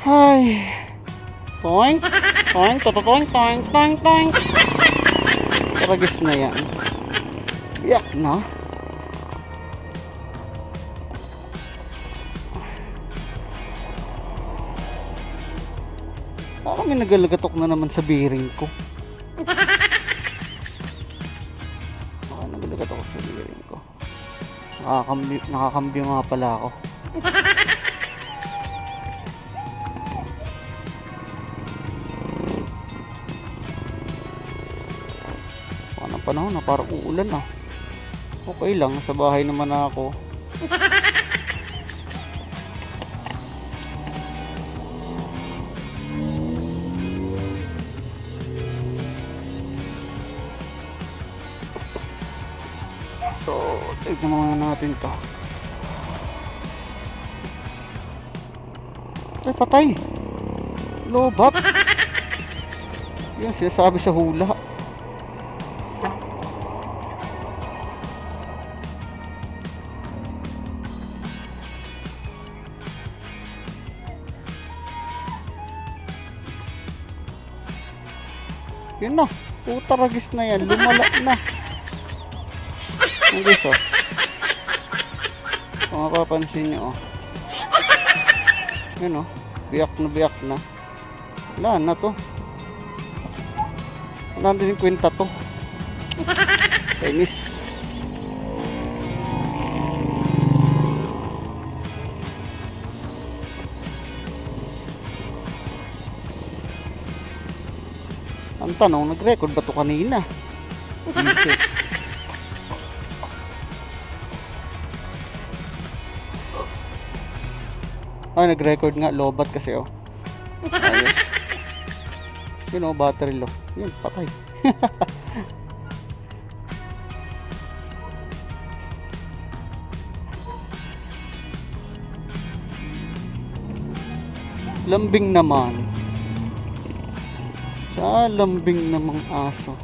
Ay. Toink. Toink. Toink. Toink. Toink. Toink. Karagis na yan. Yak na. Parang may nagalagatok na naman sa bearing ko. Parang nagalagatok sa bearing ko. Nakakambyo nga pala ako. Parang panahon na parang uulan na. Okay lang, sa bahay naman ako. So, tignan muna natin to. Ay, patay! Lobat! Yan, sinasabi sa hula. Yun na, puta ragis na yan, lumala na. Ang guys, oh. Kung mapapansin nyo, oh. Yun, oh. Biyak na. Wala na to. Wala din yung kwenta to. Chinese. Ang tanong, nag-record ba to kanina? Ay, nag-record nga, lobat kasi, oh. Ayos. Yun, oh, battery low. Yun, patay. Lambing naman. Sa lambing namang aso.